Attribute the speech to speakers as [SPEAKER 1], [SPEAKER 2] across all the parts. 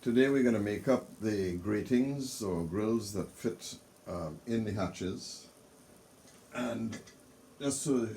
[SPEAKER 1] Today we're going to make up the gratings or grills that fit in the hatches. And just so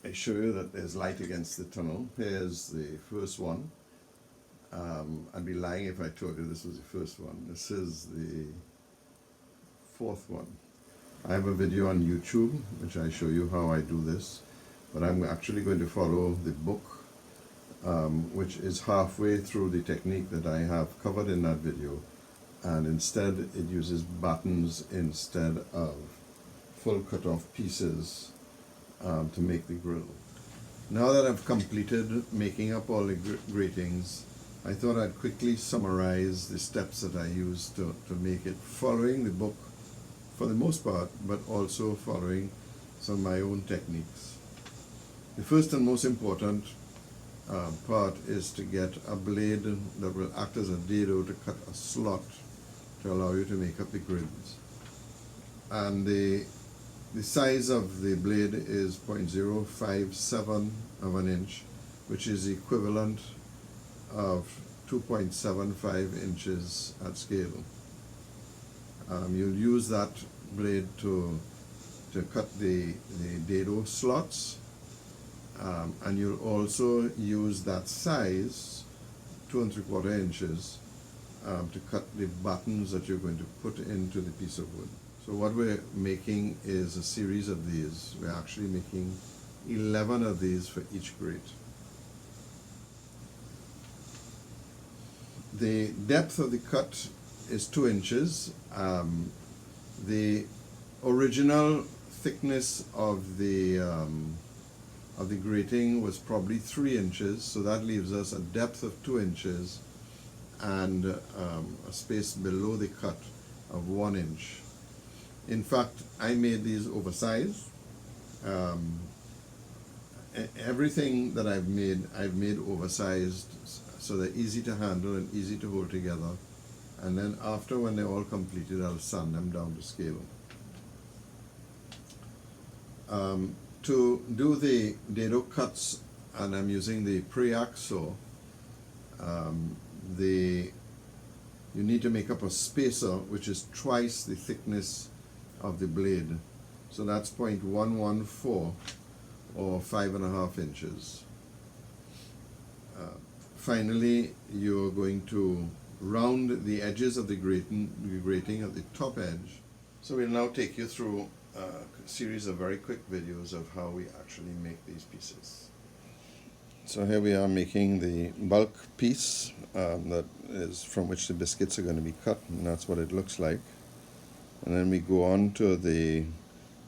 [SPEAKER 1] I show you that there's light against the tunnel, here's the first one. I'd be lying if I told you this was the first one. This is the fourth one. I have a video on YouTube which I show you how I do this, but I'm actually going to follow the book, which is halfway through the technique that I have covered in that video, and instead it uses battens instead of full cut-off pieces to make the grill. Now that I've completed making up all the gratings, I thought I'd quickly summarize the steps that I used to make it, following the book for the most part, but also following some of my own techniques. The first and most important part is to get a blade that will act as a dado to cut a slot to allow you to make up the grids. And the size of the blade is 0.057 of an inch, which is equivalent of 2.75 inches at scale. You'll use that blade to cut the dado slots, and you'll also use that size, 2 3/4 inches, to cut the battens that you're going to put into the piece of wood. So what we're making is a series of these. We're actually making 11 of these for each grate. The depth of the cut is 2 inches. The original thickness of the grating was probably 3 inches, so that leaves us a depth of 2 inches and a space below the cut of 1 inch. In fact, I made these oversized. Everything that I've made oversized, so they're easy to handle and easy to hold together. And then after, when they're all completed, I'll sand them down to scale. To do the dado cuts, and I'm using the Preac saw, you need to make up a spacer which is twice the thickness of the blade. So that's 0.114 or 5.5 inches. Finally, you're going to round the edges of the grating at the top edge. So we'll now take you through a series of very quick videos of how we actually make these pieces. So here we are making the bulk piece that is from which the biscuits are going to be cut, and that's what it looks like. And then we go on to the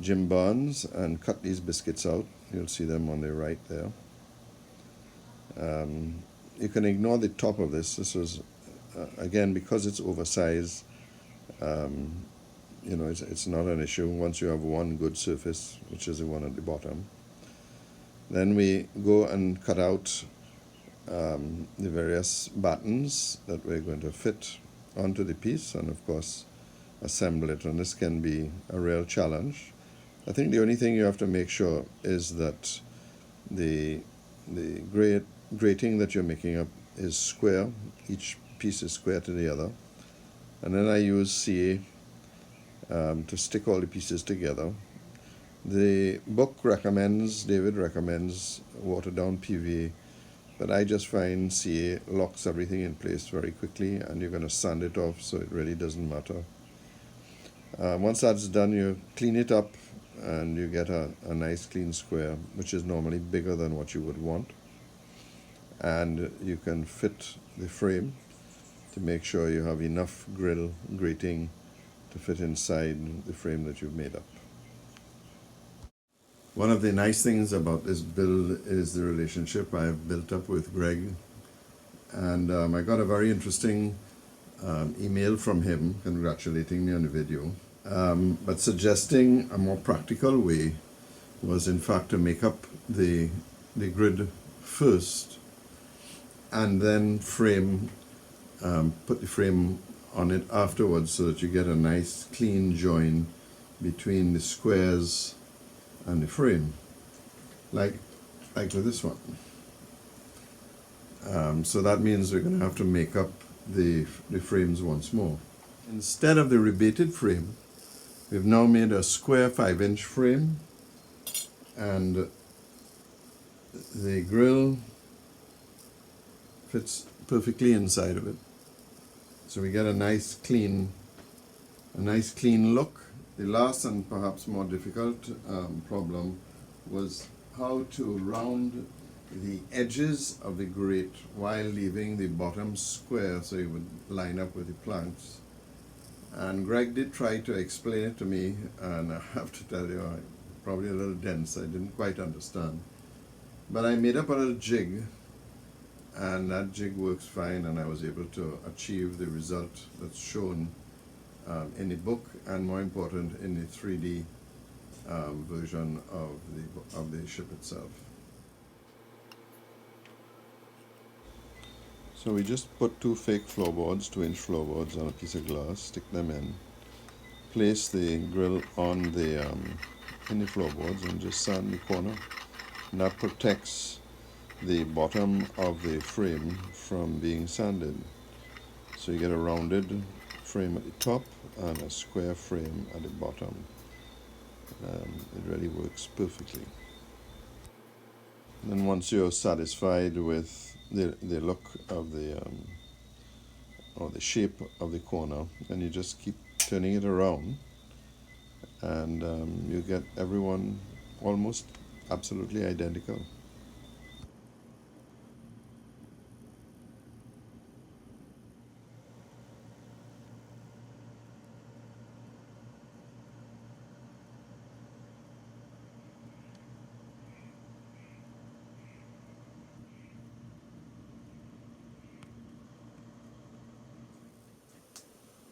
[SPEAKER 1] Jim Byrnes and cut these biscuits out. You'll see them on the right there. You can ignore the top of this. This was again, because it's oversized, it's not an issue once you have one good surface, which is the one at the bottom. Then we go and cut out the various battens that we're going to fit onto the piece, and of course assemble it, and this can be a real challenge. I think the only thing you have to make sure is that the grating that you're making up is square. Each piece is square to the other. And then I use CA to stick all the pieces together. The book David recommends watered down PVA, but I just find CA locks everything in place very quickly, and you're going to sand it off, so it really doesn't matter. Once that's done, you clean it up and you get a nice clean square, which is normally bigger than what you would want. And you can fit the frame to make sure you have enough grating to fit inside the frame that you've made up. One of the nice things about this build is the relationship I've built up with Greg. And I got a very interesting email from him congratulating me on the video, but suggesting a more practical way was in fact to make up the grid first and then put the frame on it afterwards, so that you get a nice clean join between the squares and the frame, like with this one. So that means we're going to have to make up the frames once more. Instead of the rebated frame, we've now made a square 5-inch frame, and the grill fits perfectly inside of it. So we get a nice clean look. The last and perhaps more difficult problem was how to round the edges of the grate while leaving the bottom square so it would line up with the planks. And Greg did try to explain it to me, and I have to tell you, probably a little dense. I didn't quite understand. But I made up a little jig, and that jig works fine, and I was able to achieve the result that's shown in the book, and more important, in the 3D version of the ship itself. So we just put 2 fake floorboards, 2-inch floorboards, on a piece of glass, stick them in, place the grill on in the floorboards, and just sand the corner. And that protects the bottom of the frame from being sanded. So you get a rounded frame at the top and a square frame at the bottom. It really works perfectly. And then once you're satisfied with the look of or the shape of the corner, then you just keep turning it around, and you get everyone almost absolutely identical.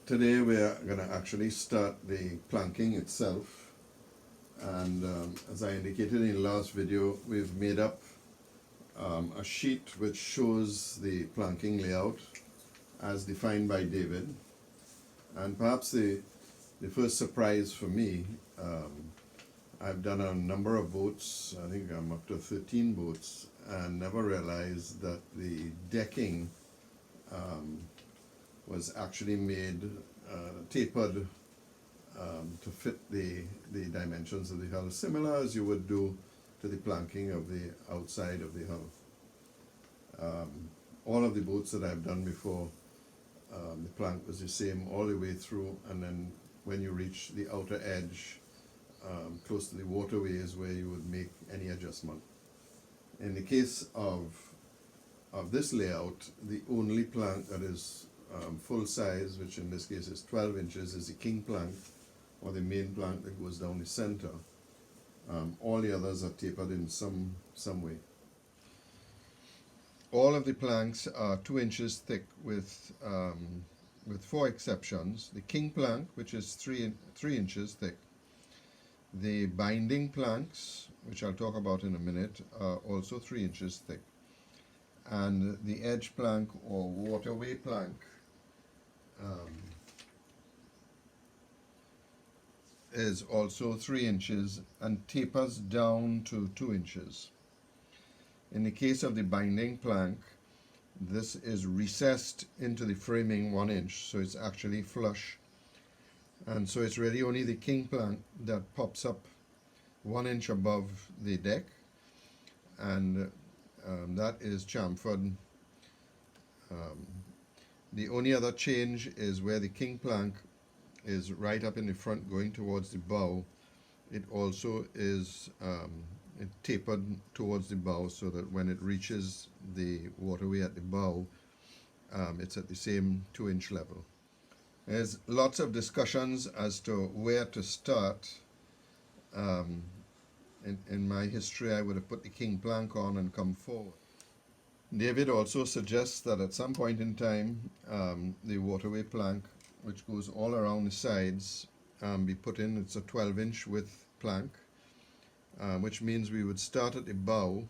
[SPEAKER 1] Today we are going to actually start the planking itself, and as I indicated in the last video, we've made up a sheet which shows the planking layout as defined by David. And perhaps the first surprise for me, I've done a number of boats, I think I'm up to 13 boats, and never realized that the decking was actually made tapered to fit the dimensions of the hull, similar as you would do to the planking of the outside of the hull. All of the boats that I've done before, the plank was the same all the way through, and then when you reach the outer edge, close to the waterways, where you would make any adjustment. In the case of this layout, the only plank that is full size, which in this case is 12 inches, is the king plank, or the main plank that goes down the center. All the others are tapered in some way. All of the planks are 2 inches thick, with 4 exceptions. The king plank, which is 3 inches thick. The binding planks, which I'll talk about in a minute, are also 3 inches thick. And the edge plank, or waterway plank, is also 3 inches and tapers down to 2 inches. In the case of the binding plank, this is recessed into the framing 1 inch, so it's actually flush. And so it's really only the king plank that pops up 1 inch above the deck, and that is chamfered. The only other change is where the king plank is right up in the front going towards the bow. It also is tapered towards the bow, so that when it reaches the waterway at the bow, it's at the same 2-inch level. There's lots of discussions as to where to start. In my history, I would have put the king plank on and come forward. David also suggests that at some point in time, the waterway plank, which goes all around the sides, be put in. It's a 12-inch width plank, which means we would start at the bow.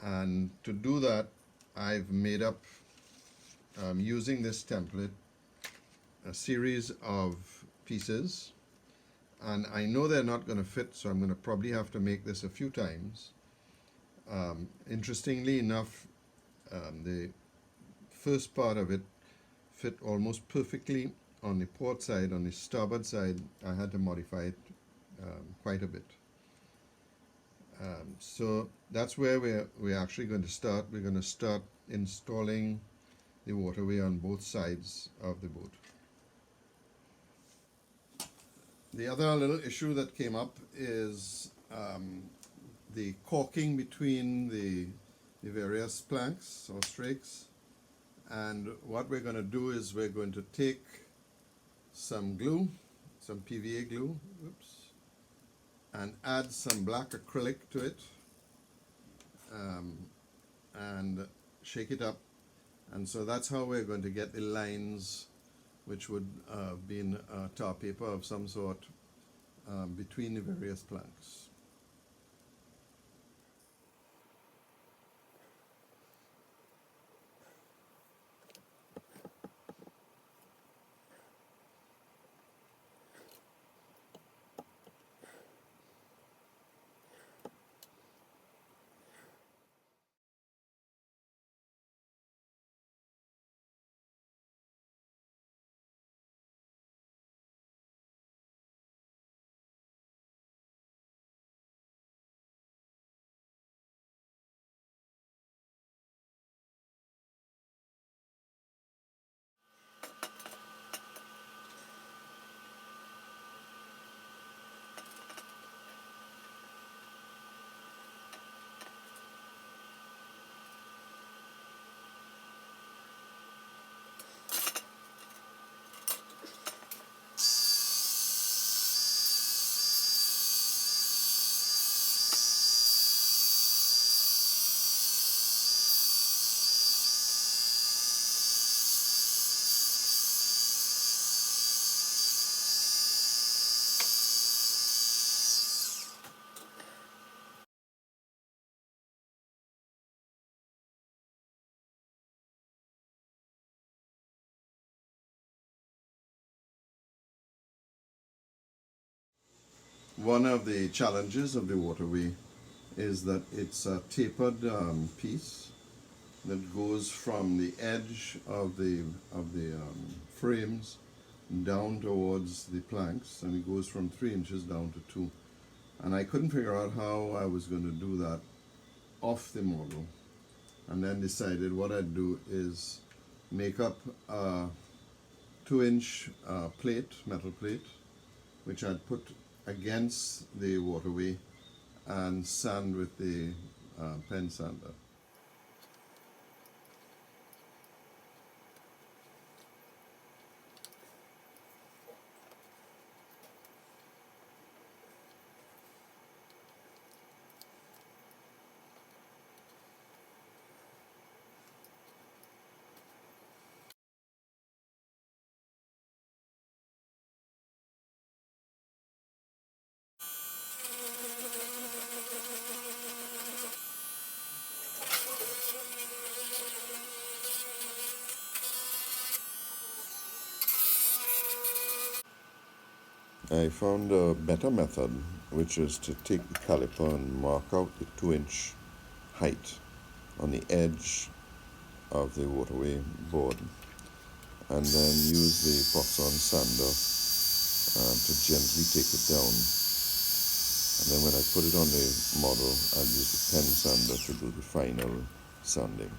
[SPEAKER 1] And to do that, I've made up, using this template, a series of pieces. And I know they're not going to fit, so I'm going to probably have to make this a few times. Interestingly enough, the first part of it fit almost perfectly on the port side. On the starboard side, I had to modify it quite a bit. So that's where we're actually going to start. We're going to start installing the waterway on both sides of the boat. The other little issue that came up is the caulking between the various planks or strakes. And what we're going to do is we're going to take some glue, some PVA glue, and add some black acrylic to it, and shake it up. And so that's how we're going to get the lines, which would be in tar paper of some sort, between the various planks. One of the challenges of the waterway is that it's a tapered piece that goes from the edge of the frames down towards the planks, and it goes from 3 inches down to 2. And I couldn't figure out how I was going to do that off the model, and then decided what I'd do is make up a 2-inch metal plate, which I'd put against the waterway and sand with the pen sander. I found a better method, which is to take the caliper and mark out the 2-inch height on the edge of the waterway board, and then use the Proxon sander to gently take it down. And then when I put it on the model, I'll use the pen sander to do the final sanding.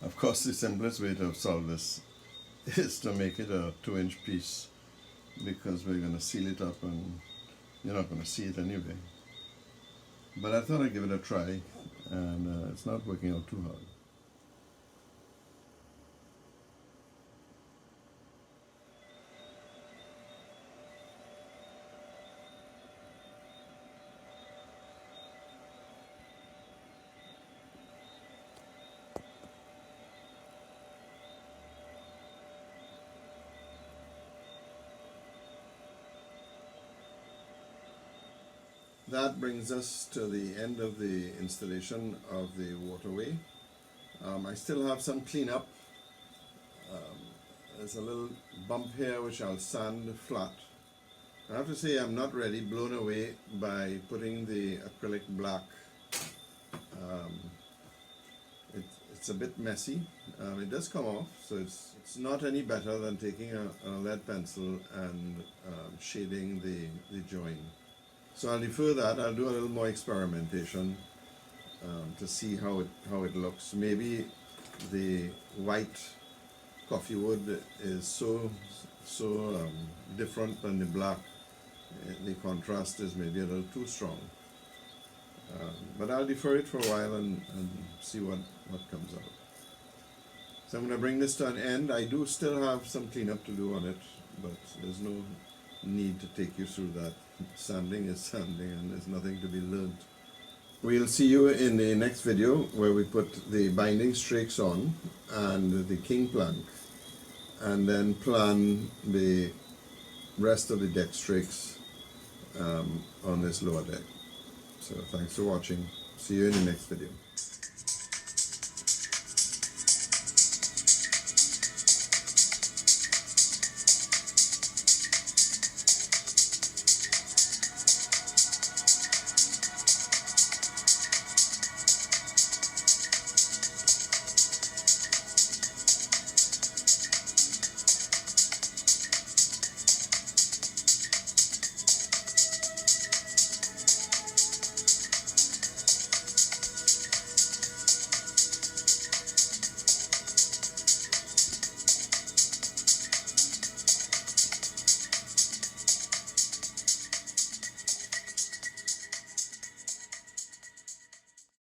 [SPEAKER 1] Of course, the simplest way to solve this is to make it a 2-inch piece, because we're going to seal it up and you're not going to see it anyway. But I thought I'd give it a try, and it's not working out too hard. That brings us to the end of the installation of the waterway. I still have some cleanup. There's a little bump here which I'll sand flat. I have to say I'm not really blown away by putting the acrylic black it's a bit messy. It does come off, so it's not any better than taking a lead pencil and shading the join. So I'll defer that. I'll do a little more experimentation to see how it looks. Maybe the white coffee wood is so different than the black. The contrast is maybe a little too strong. But I'll defer it for a while and see what comes out. So I'm going to bring this to an end. I do still have some cleanup to do on it, but there's no need to take you through that. Sanding is sanding, and there's nothing to be learned. We'll see you in the next video where we put the binding strakes on and the king plank, and then plan the rest of the deck strakes on this lower deck. So thanks for watching. See you in the next video.